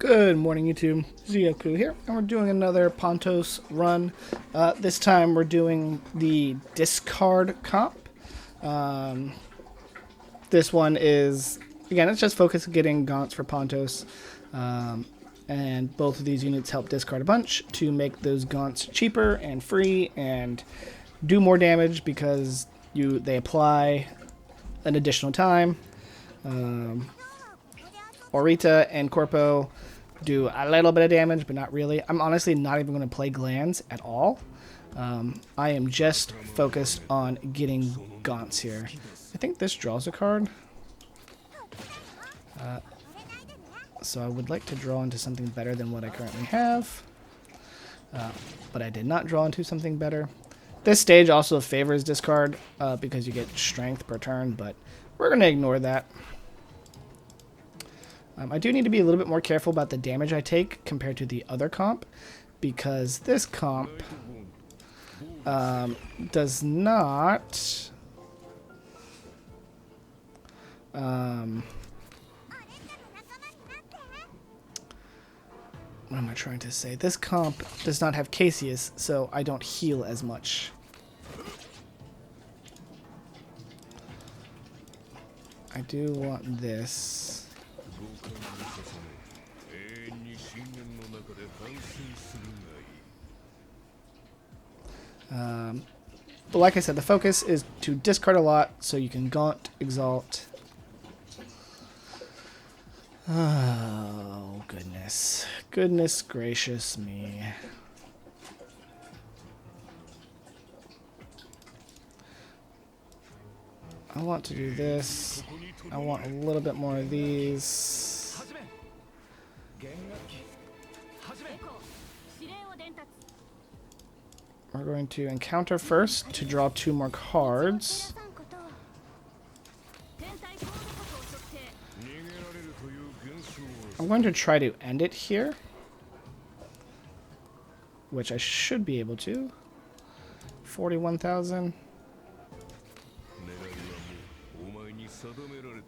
Good morning, YouTube. Zioku here, and we're doing another Pontos run. This time we're doing the discard comp. This one is, again, it's just focused on getting gaunts for Pontos. And both of these units help discard a bunch to make those gaunts cheaper and free and do more damage because they apply an additional time. Orita and Corpo do a little bit of damage, but not really. I'm honestly not even going to play Glands at all. I am just focused on getting gaunts here. I think this draws a card. So I would like to draw into something better than what I currently have. But I did not draw into something better. This stage also favors discard because you get strength per turn, but we're going to ignore that. I do need to be a little bit more careful about the damage I take compared to the other comp, because this comp does not what am I trying to say? This comp does not have Cassius, so I don't heal as much. I do want this. But like I said, the focus is to discard a lot so you can Gaunt, Exalt. Oh, goodness. Goodness gracious me. I want to do this. I want a little bit more of these. We're going to encounter first to draw 2 more cards. I'm going to try to end it here, which I should be able to. 41,000.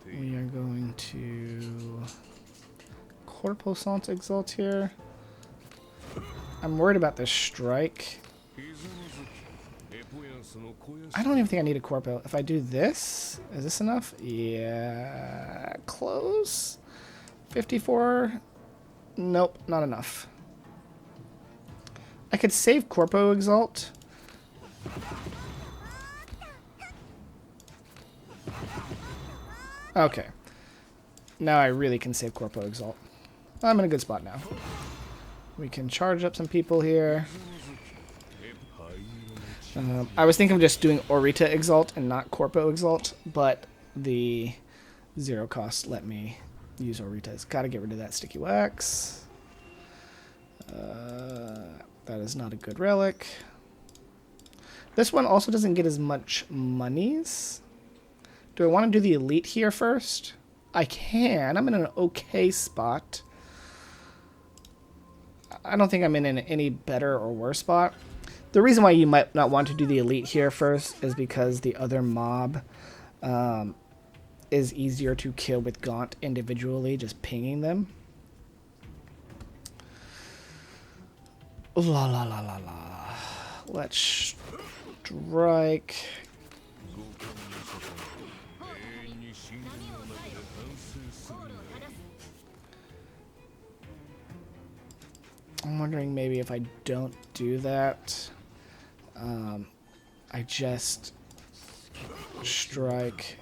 We are going to Corposant Exalt here. I'm worried about this strike. I don't even think I need a Corpo. If I do this, is this enough? Yeah, close. 54. Nope, not enough. I could save Corpo Exalt. Okay. Now I really can save Corpo Exalt. I'm in a good spot now. We can charge up some people here. I was thinking of just doing Orita Exalt and not Corpo Exalt, but the 0 cost let me use Orita's. Gotta get rid of that sticky wax. That is not a good relic. This one also doesn't get as much monies. Do I want to do the elite here first? I can. I'm in an okay spot. I don't think I'm in an any better or worse spot. The reason why you might not want to do the elite here first is because the other mob is easier to kill with Gaunt individually, just pinging them. La la la la la. Let's strike. I'm wondering maybe if I don't do that, I just strike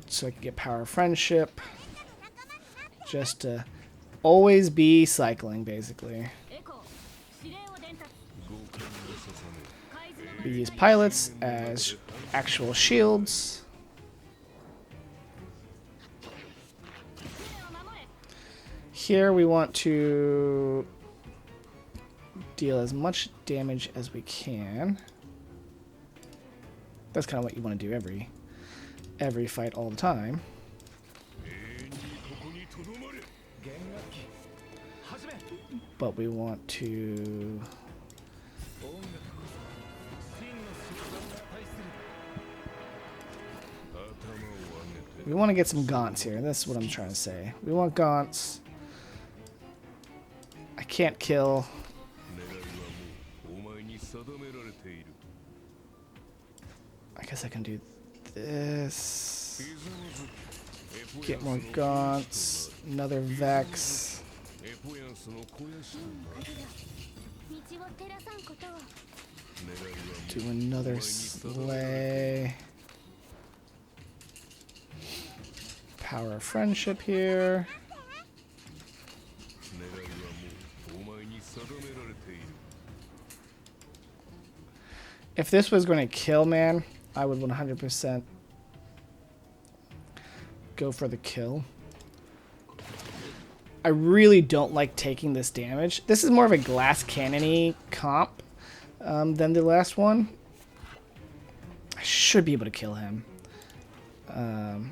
so I can get Power of Friendship, just to always be cycling, basically. We use pilots as actual shields. Here we want to deal as much damage as we can. That's kind of what you want to do every fight all the time. But we want to We want to get some gaunts here. That's what I'm trying to say. We want gaunts. I can't kill. I guess I can do this. Get more gaunts. Another Vex. Do another Slay. Power of Friendship here. If this was going to kill, man, I would 100% go for the kill. I really don't like taking this damage. This is more of a glass cannon-y comp than the last one. I should be able to kill him.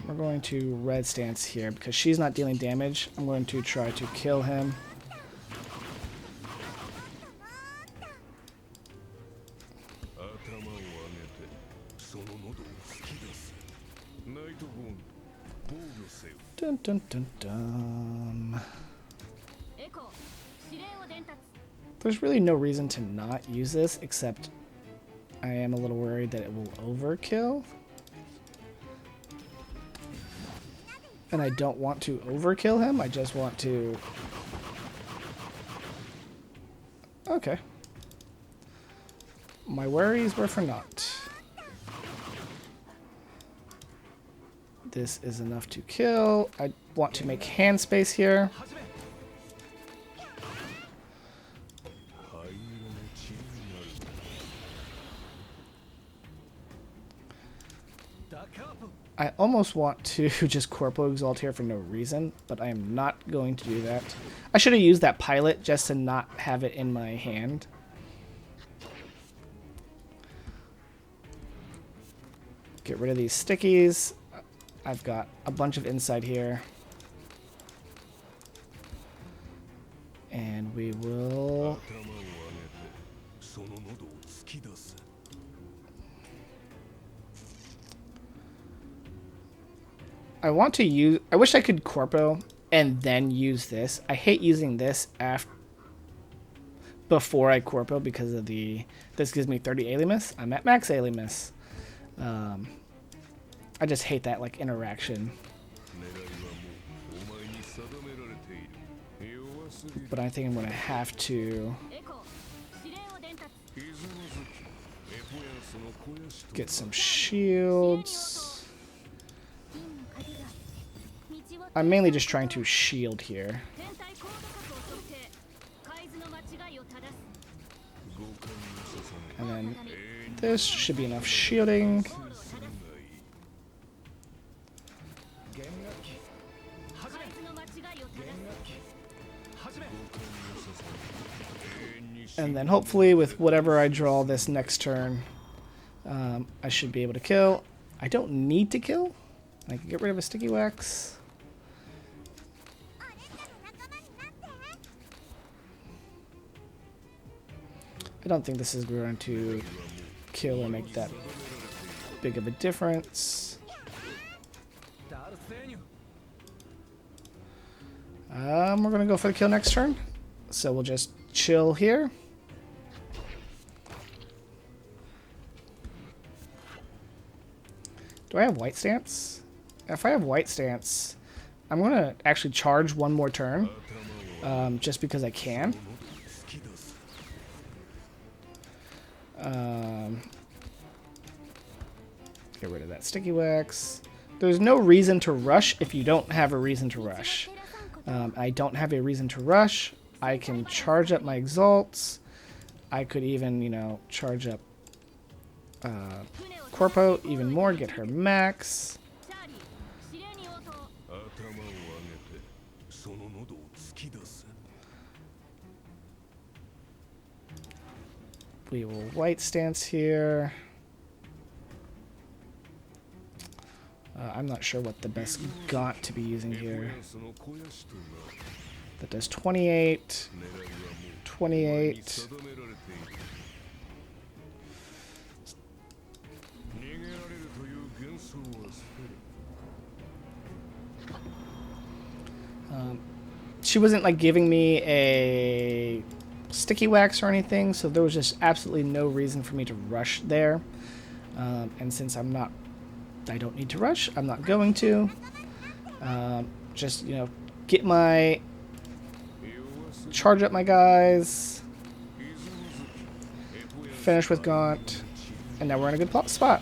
We're going to red stance here because she's not dealing damage. I'm going to try to kill him. Dun, dun, dun, dun. There's really no reason to not use this, except I am a little worried that it will overkill. And I don't want to overkill him, I just want to... Okay. My worries were for naught. This is enough to kill. I want to make hand space here. I almost want to just Corpo Exalt here for no reason, but I am not going to do that. I should have used that pilot just to not have it in my hand. Get rid of these stickies. I've got a bunch of insight here. And we will... I want to use... I wish I could Corpo and then use this. I hate using this before I Corpo because of the... This gives me 30 Alimus. I'm at max Alimus. I just hate that like interaction. But I think I'm going to have to get some shields. I'm mainly just trying to shield here. And then this should be enough shielding. And then hopefully with whatever I draw this next turn, I should be able to kill. I don't need to kill. I can get rid of a sticky wax. I don't think this is going to kill or make that big of a difference. We're going to go for the kill next turn. So we'll just chill here. Do I have white stance? If I have white stance, I'm going to actually charge one more turn, just because I can. Get rid of that sticky wax. There's no reason to rush if you don't have a reason to rush. I don't have a reason to rush. I can charge up my exalts. I could even, you know, charge up Corpo even more, get her max. We will white stance here. I'm not sure what the best gaunt to be using here. That does 28, 28. she wasn't like giving me a sticky wax or anything, so there was just absolutely no reason for me to rush there. And since I don't need to rush, I'm not going to. Just, you know, charge up my guys, finish with Gaunt, and now we're in a good spot.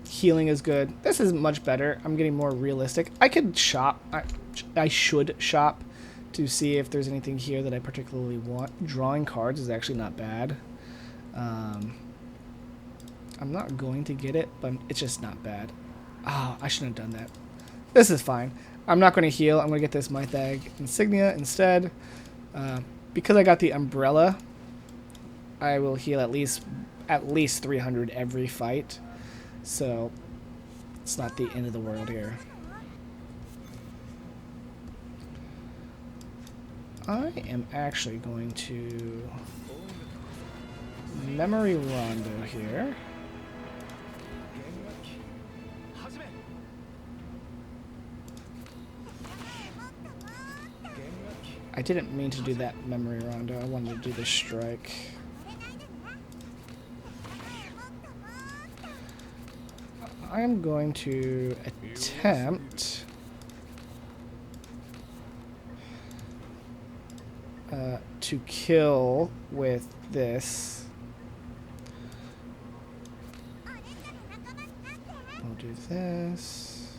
Healing is good. This is much better. I'm getting more realistic. I could shop. I should shop to see if there's anything here that I particularly want. Drawing cards is actually not bad. I'm not going to get it, but it's just not bad. Oh, I shouldn't have done that. This is fine. I'm not going to heal. I'm going to get this Mythag Insignia instead. Because I got the Umbrella, I will heal at least 300 every fight. So it's not the end of the world here. I am actually going to Memory Rondo here. I didn't mean to do that Memory Rondo. I wanted to do the strike. I am going to attempt to kill with this. We'll do this.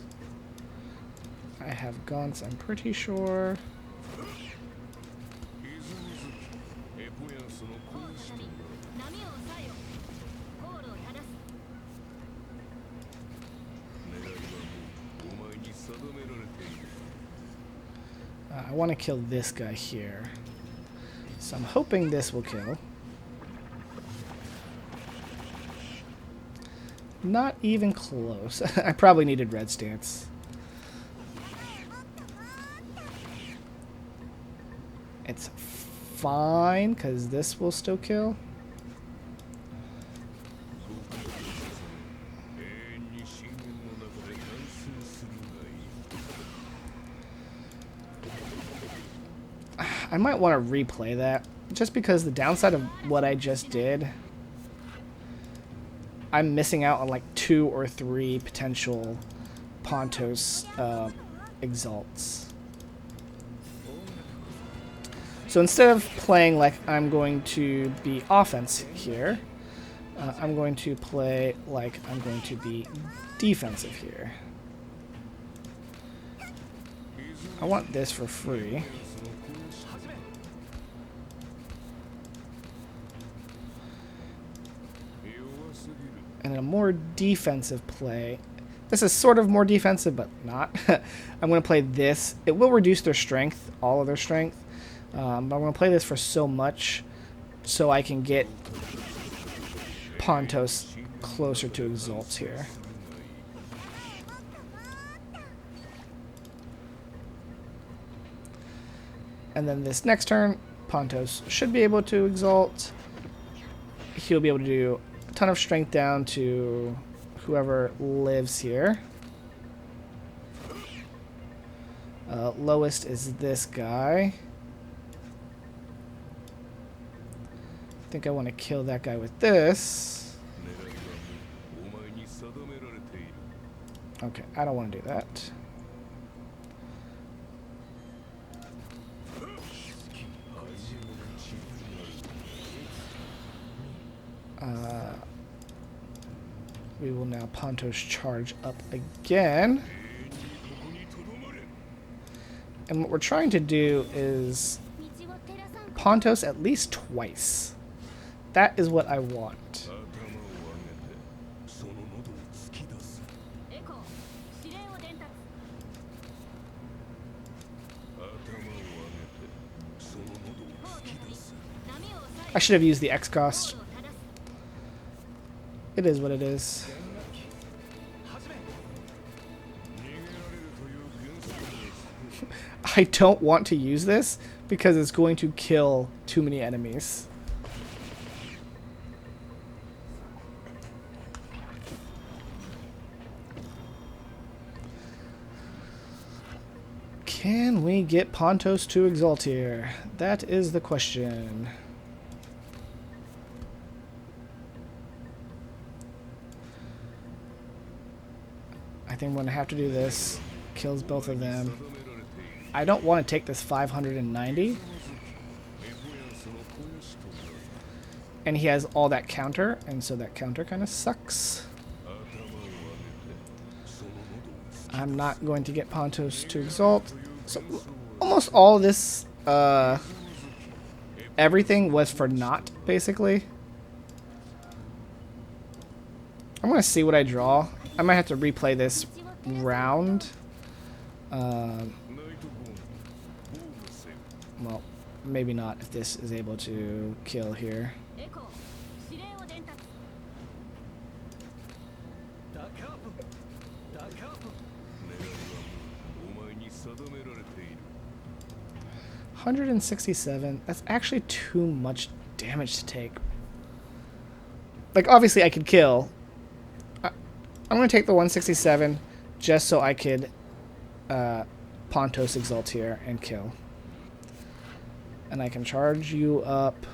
I have Gaunts, I'm pretty sure. I want to kill this guy here. So I'm hoping this will kill. Not even close. I probably needed red stance. It's fine, because this will still kill. I might want to replay that, just because the downside of what I just did, I'm missing out on like 2 or 3 potential Pontos exalts. So instead of playing like I'm going to be offense here, I'm going to play like I'm going to be defensive here. I want this for free. And a more defensive play. This is sort of more defensive, but not. I'm going to play this. It will reduce their strength, all of their strength. But I'm going to play this for so much so I can get Pontos closer to exalts here. And then this next turn, Pontos should be able to exalt. He'll be able to do a ton of strength down to whoever lives here. Lowest is this guy. I think I want to kill that guy with this. Okay, I don't want to do that. We will now Pontos charge up again. And what we're trying to do is Pontos at least twice. That is what I want. I should have used the X cost. It is what it is. I don't want to use this because it's going to kill too many enemies. Can we get Pontos to exalt here? That is the question. I think I'm going to have to do this. Kills both of them. I don't want to take this 590. And he has all that counter, and so that counter kind of sucks. I'm not going to get Pontos to exalt. So almost all this, everything was for naught, basically. I'm going to see what I draw. I might have to replay this round. Well, maybe not if this is able to kill here. $167. That's actually too much damage to take. Like, obviously I could kill. I'm going to take the 167 just so I could Pontos exalt here and kill. And I can charge you up.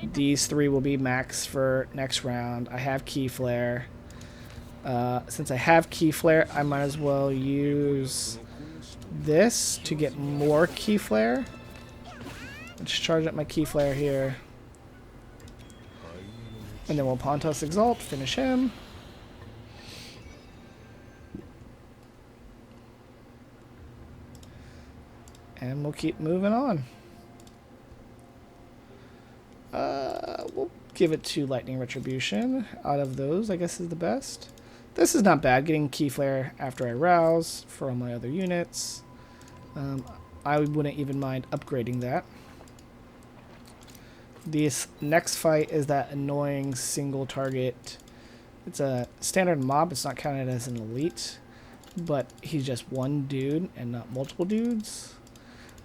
These three will be max for next round. I have Key Flare. Since I have Key Flare, I might as well use this to get more Key Flare. Let's charge up my Key Flare here. And then we'll Pontos exalt, finish him. And we'll keep moving on. We'll give it to Lightning Retribution. Out of those, I guess is the best. This is not bad, getting Key Flare after I rouse for all my other units. I wouldn't even mind upgrading that. This next fight is that annoying single target. It's a standard mob, it's not counted as an elite, but he's just one dude and not multiple dudes.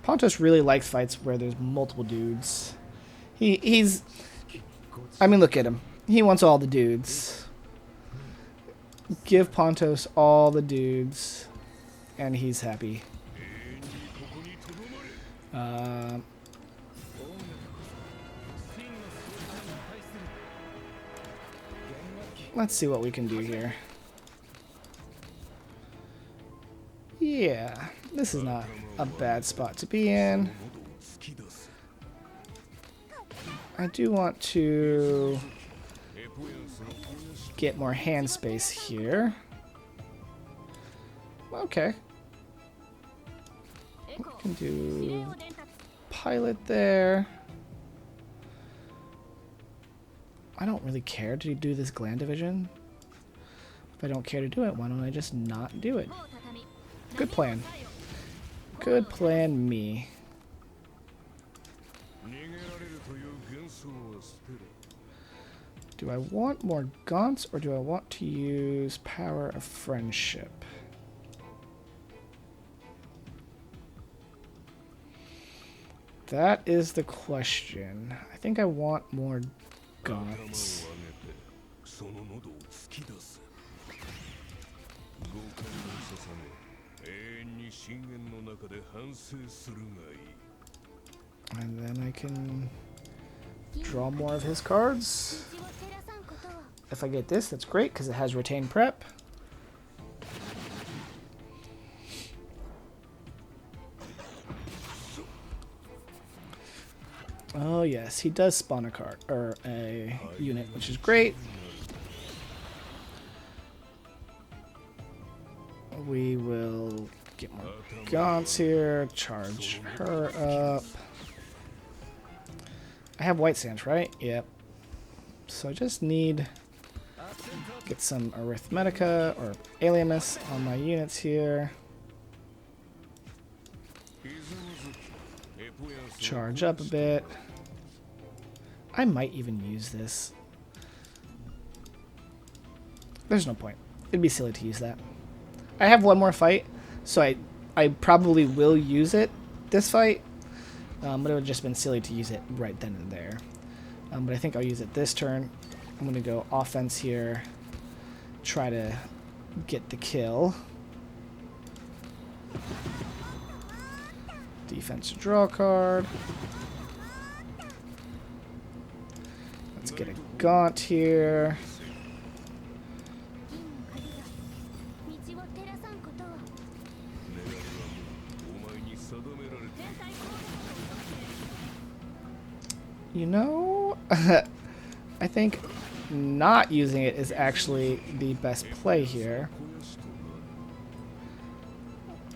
Pontos really likes fights where there's multiple dudes. He's... I mean, look at him. He wants all the dudes. Give Pontos all the dudes, and he's happy. Let's see what we can do here. Yeah, this is not a bad spot to be in. I do want to get more hand space here. Okay. We can do pilot there. I don't really care to do this Gland Division. If I don't care to do it, why don't I just not do it? Good plan. Good plan, me. Do I want more Gaunts, or do I want to use Power of Friendship? That is the question. I think I want more Gaunts. And then I can draw more of his cards. If I get this, that's great, because it has Retain Prep. Oh yes, he does spawn a card, or a unit, which is great. We will get more Gaunts here, charge her up. I have White Sands, right? Yep. So I just need get some Arithmetica or Aliamus on my units here. Charge up a bit. I might even use this. There's no point. It'd be silly to use that. I have one more fight, so I probably will use it this fight, but it would have just been silly to use it right then and there. But I think I'll use it this turn. I'm going to go offense here, try to get the kill. Defense draw card. Let's get a Gaunt here. You know, I think not using it is actually the best play here.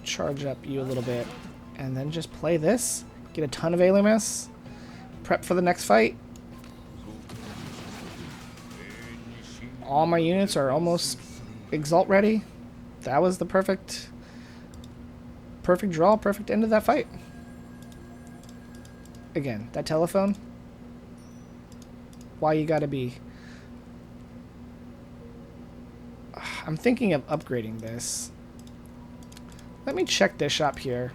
Charge up you a little bit, and then just play this. Get a ton of Alimus. Prep for the next fight. All my units are almost Exalt ready. That was the perfect draw, perfect end of that fight. Again, that telephone. Why you gotta be... I'm thinking of upgrading this. Let me check this shop here.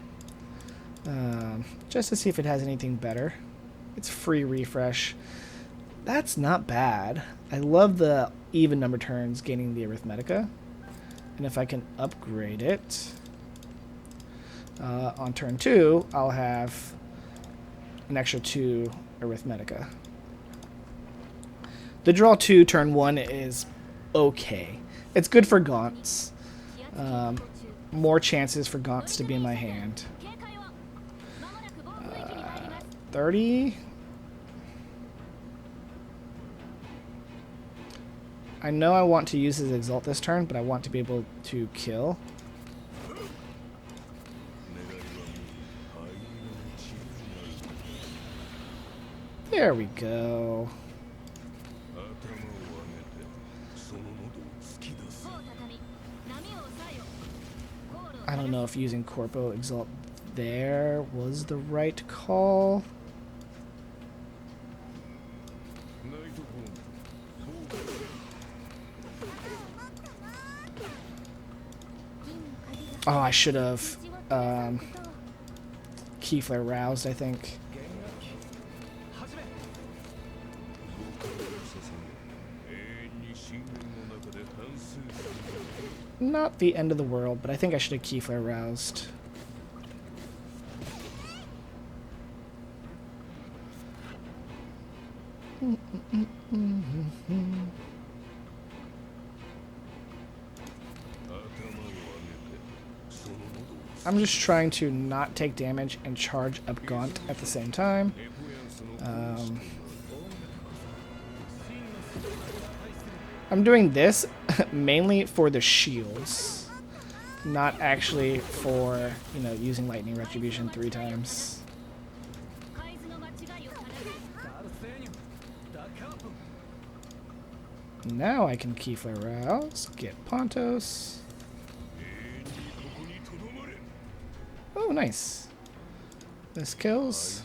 Just to see if it has anything better. It's free refresh. That's not bad. I love the even number turns gaining the Arithmetica. And if I can upgrade it, on turn 2, I'll have an extra 2 Arithmetica. The draw 2 turn 1 is okay. It's good for Gaunts. More chances for Gaunts to be in my hand. 30? I know I want to use his Exalt this turn, but I want to be able to kill. There we go. I don't know if using Corpo Exalt there was the right call. Oh, I should have Keyflare roused, I think. Not the end of the world, but I think I should have Keyflare roused. I'm just trying to not take damage and charge up Gaunt at the same time. I'm doing this mainly for the shields, not actually for, you know, using Lightning Retribution 3 times. Now I can Keyflare rouse, get Pontos. Oh, nice. This kills.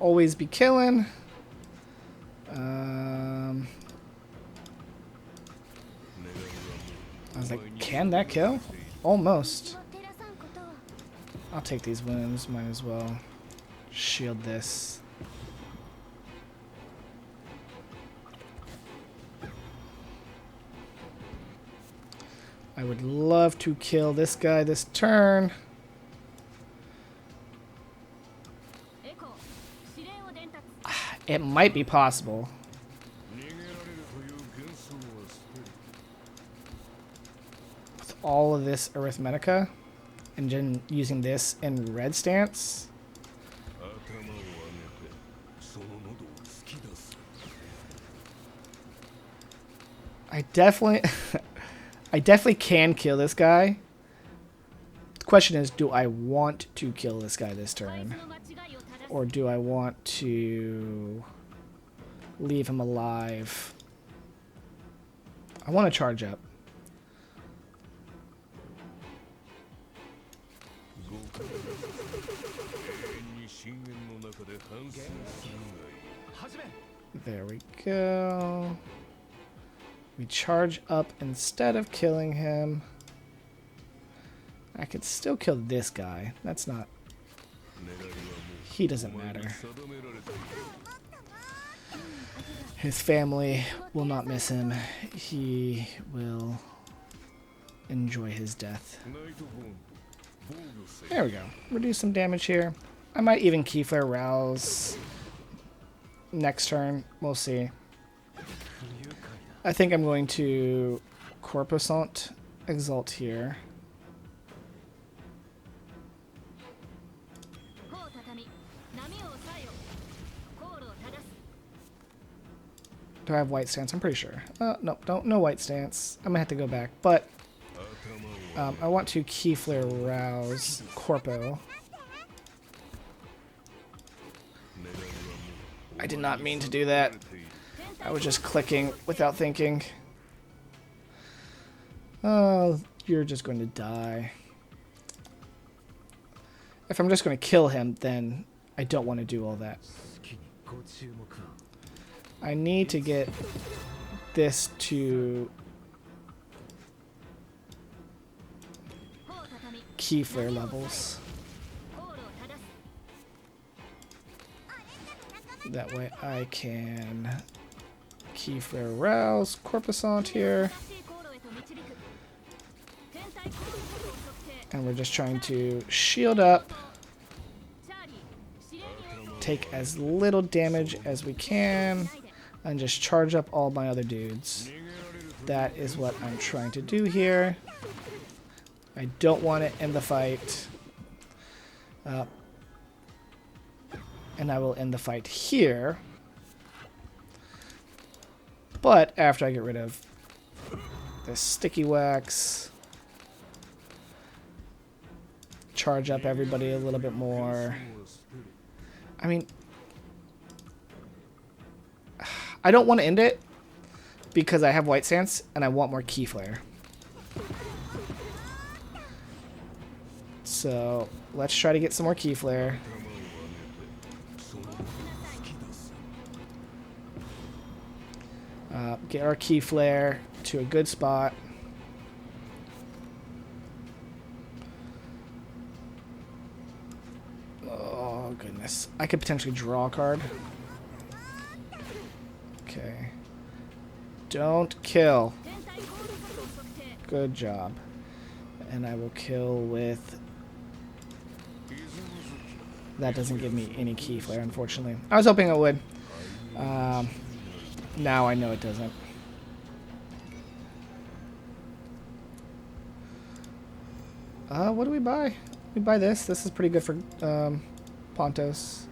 Always be killing. I was like, can that kill? Almost. I'll take these wounds, might as well. Shield this. I would love to kill this guy this turn. It might be possible. With all of this Arithmetica and then using this in red stance. I definitely can kill this guy. The question is, do I want to kill this guy this turn? Or do I want to leave him alive? I want to charge up. There we go. We charge up instead of killing him. I could still kill this guy. That's not... He doesn't matter. His family will not miss him. He will enjoy his death. There we go. Reduce some damage here. I might even Keyflare Rouse next turn. We'll see. I think I'm going to Corposant Exalt here. Do I have White Stance? I'm pretty sure. No, no White Stance. I'm gonna have to go back, but I want to Keyflare Rouse Corpo. I did not mean to do that. I was just clicking without thinking. Oh, you're just going to die. If I'm just going to kill him, then I don't want to do all that. I need to get this to Keyflare levels. That way I can Keyflare Rouse Corposant here. And we're just trying to shield up, take as little damage as we can, and just charge up all my other dudes. That is what I'm trying to do here. I don't want to end the fight. And I will end the fight here. But after I get rid of this sticky wax, charge up everybody a little bit more. I mean, I don't want to end it because I have White Stance and I want more Keyflare. So let's try to get some more Keyflare. Get our Keyflare to a good spot. Oh, goodness. I could potentially draw a card. Okay. Don't kill. Good job. And I will kill with... That doesn't give me any Keyflare, unfortunately. I was hoping it would. Now I know it doesn't. What do we buy? We buy this. This is pretty good for Pontos.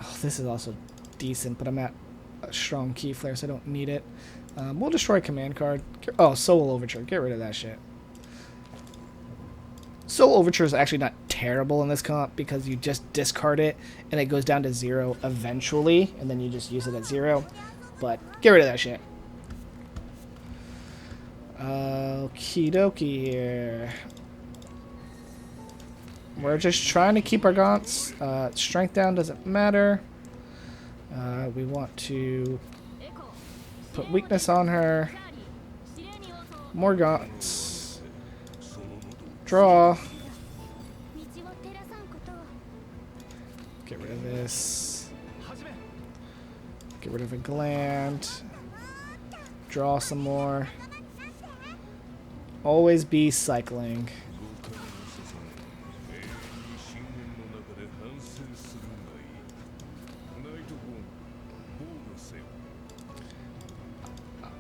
Oh, this is also decent, but I'm at a strong Keyflare, so I don't need it. We'll destroy command card. Oh, Soul Overture. Get rid of that shit. Soul Overture is actually not terrible in this comp because you just discard it and it goes down to 0 eventually, and then you just use it at 0. But get rid of that shit. Okie dokie here. We're just trying to keep our gaunts. Strength down doesn't matter. We want to put weakness on her. More gaunts. Draw. Get rid of this. Get rid of a gland. Draw some more. Always be cycling.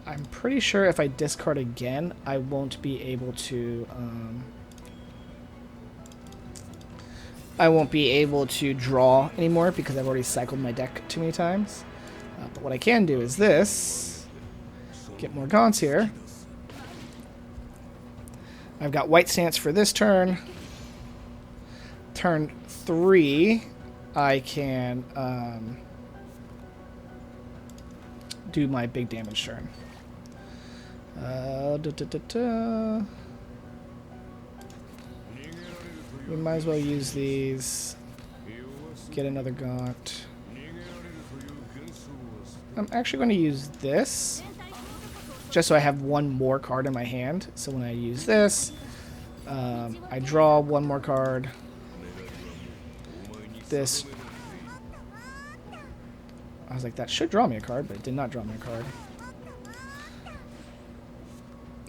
I'm pretty sure if I discard again, I won't be able to draw anymore because I've already cycled my deck too many times. But what I can do is this. Get more gaunts here. I've got White Stance for this turn. Turn 3, I can do my big damage turn. We might as well use these. Get another gaunt. I'm actually going to use this just so I have one more card in my hand. So when I use this, I draw one more card. This, I was like, that should draw me a card, but it did not draw me a card.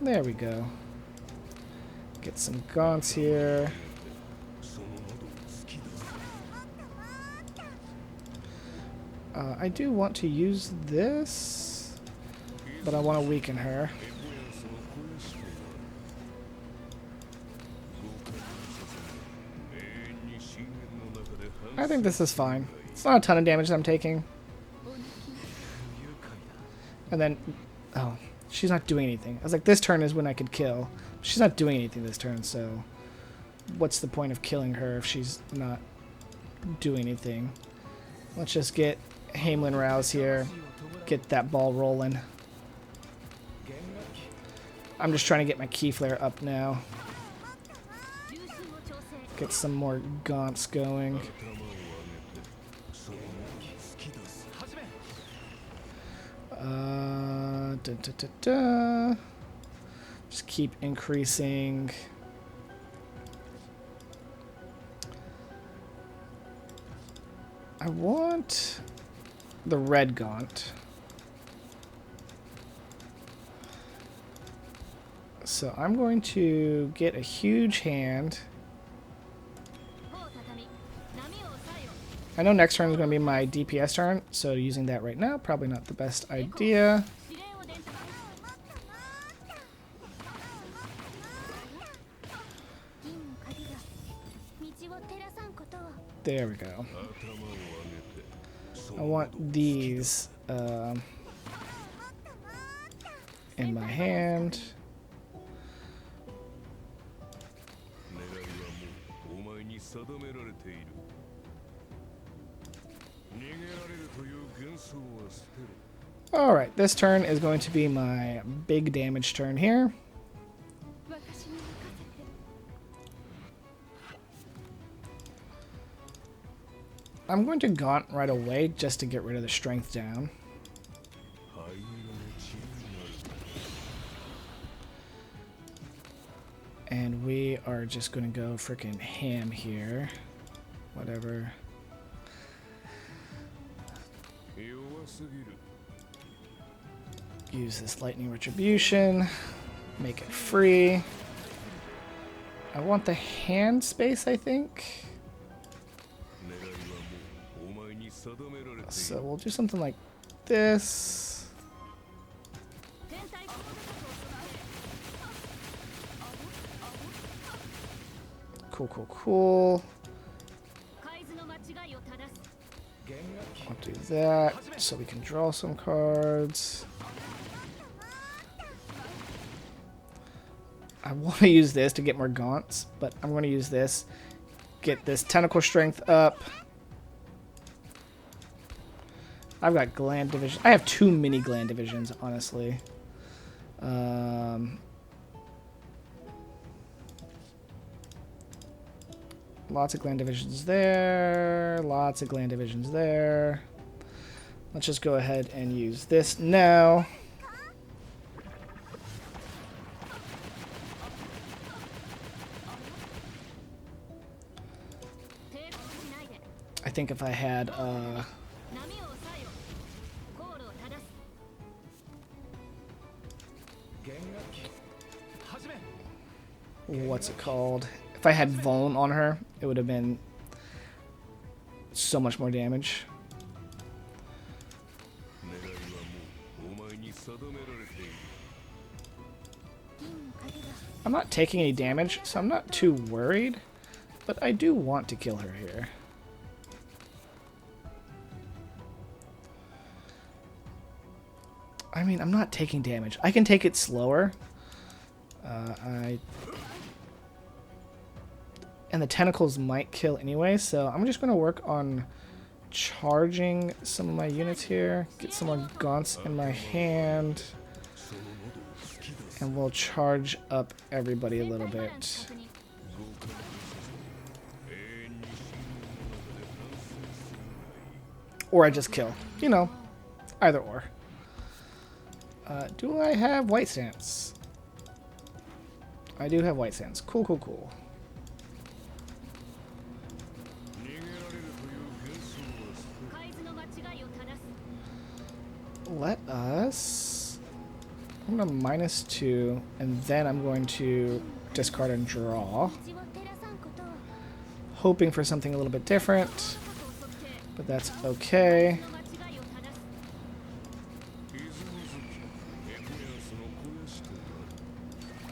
There we go. Get some gaunts here. I do want to use this, but I want to weaken her. I think this is fine. It's not a ton of damage that I'm taking. And then, oh, she's not doing anything. I was like, this turn is when I could kill. She's not doing anything this turn, so what's the point of killing her if she's not doing anything? Let's just get Hamelin Rouse here. Get that ball rolling. I'm just trying to get my key flare up now. Get some more gaunts going. Just keep increasing. I want the red gaunt. So I'm going to get a huge hand. I know next turn is going to be my DPS turn, so using that right now, probably not the best idea. There we go. I want these in my hand. Alright, this turn is going to be my big damage turn here. I'm going to Gaunt right away just to get rid of the strength down. And we are just going to go freaking ham here. Whatever. Use this lightning retribution. Make it free. I want the hand space, I think. So we'll do something like this. Cool, cool, cool. I'll do that so we can draw some cards. I want to use this to get more gaunts, but I'm going to use this. Get this tentacle strength up. I've got gland division. I have too many gland divisions, honestly. Lots of gland divisions there. Lots of gland divisions there. Let's just go ahead and use this now. I think if I had what's it called? If I had Vuln on her, it would have been so much more damage. I'm not taking any damage, so I'm not too worried, but I do want to kill her here. I mean, I'm not taking damage. I can take it slower. And the tentacles might kill anyway, so I'm just going to work on charging some of my units here. Get some more gaunts in my hand. And we'll charge up everybody a little bit. Or I just kill. You know, either or. Do I have White Stance? I do have White Stance. Cool, cool, cool. Let us... I'm going to -2, and then I'm going to discard and draw. Hoping for something a little bit different, but that's okay.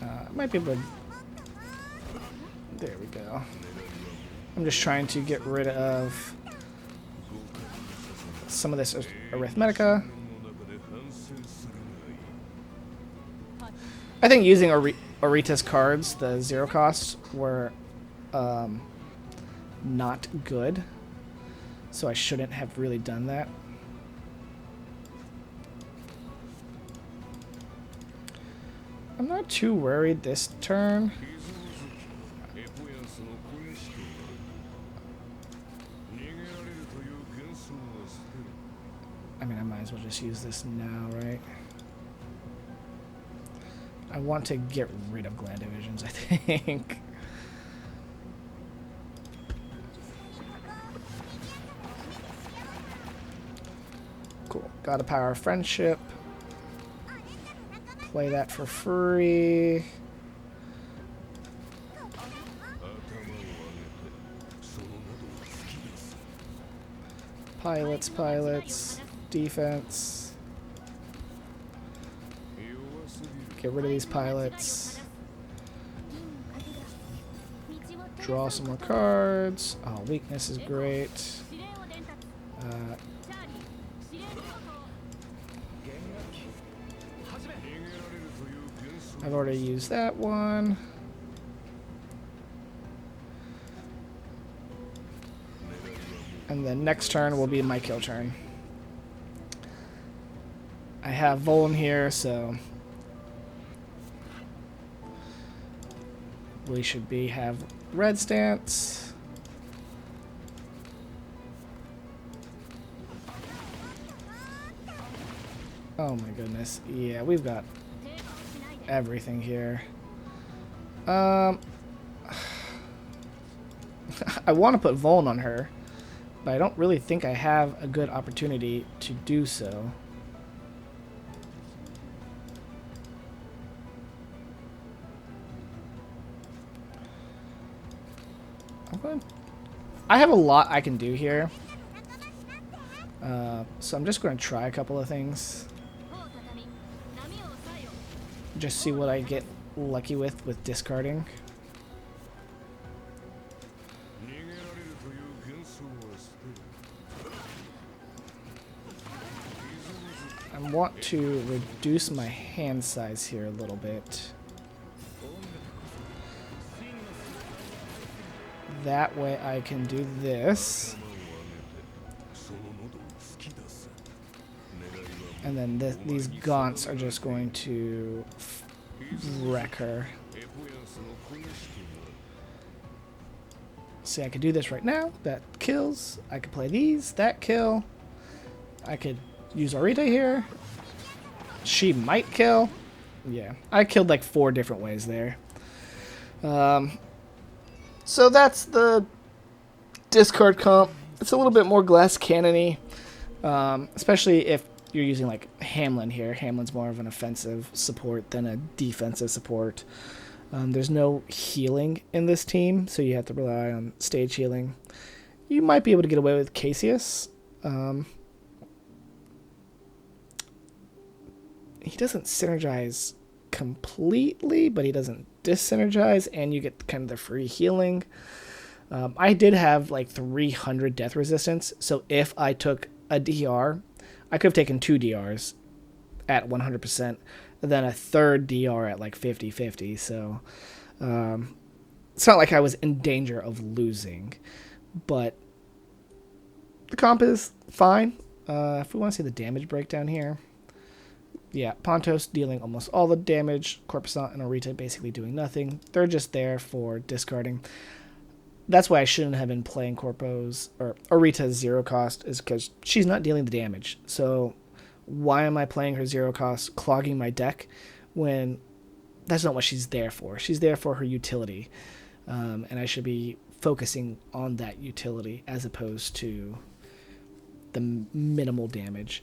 I might be able to... There we go. I'm just trying to get rid of some of this Arithmetica. I think using Orita's cards, the 0 costs, were not good, so I shouldn't have really done that. I'm not too worried this turn. I mean, I might as well just use this now, right? I want to get rid of Gland Divisions, I think. Cool. Got a Power of Friendship. Play that for free. Pilots. Defense. Get rid of these pilots. Draw some more cards. Oh, weakness is great. I've already used that one. And then next turn will be my kill turn. I have Volum here, so we should have red stance. Oh my goodness. Yeah, we've got everything here. I want to put Voln on her, but I don't really think I have a good opportunity to do so. I have a lot I can do here, so I'm just going to try a couple of things. Just see what I get lucky with discarding. I want to reduce my hand size here a little bit. That way I can do this. And then these gaunts are just going to wreck her. See, I could do this right now. That kills. I could play these. That kill. I could use Orita here. She might kill. Yeah, I killed like 4 different ways there. So that's the discard comp. It's a little bit more glass cannon-y, especially if you're using like Hamlin here. Hamlin's more of an offensive support than a defensive support. There's no healing in this team, so you have to rely on stage healing. You might be able to get away with Cassius. He doesn't synergize completely, but he doesn't dis-synergize, and you get kind of the free healing. I did have like 300 death resistance, so if I took a DR, I could have taken 2 DRs at 100%, and then a third DR at like 50-50, so it's not like I was in danger of losing, but the comp is fine. If we want to see the damage breakdown here, yeah, Pontos dealing almost all the damage, Corpusant and Orita basically doing nothing. They're just there for discarding. That's why I shouldn't have been playing Corpos or Orita's 0 cost, is because she's not dealing the damage. So why am I playing her 0 cost, clogging my deck, when that's not what she's there for? She's there for her utility, and I should be focusing on that utility as opposed to the minimal damage.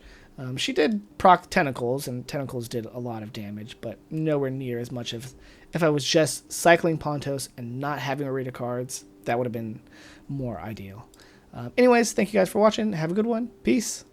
She did proc Tentacles, and Tentacles did a lot of damage, but nowhere near as much of if I was just cycling Pontos and not having arena cards. That would have been more ideal. Anyways, thank you guys for watching. Have a good one. Peace.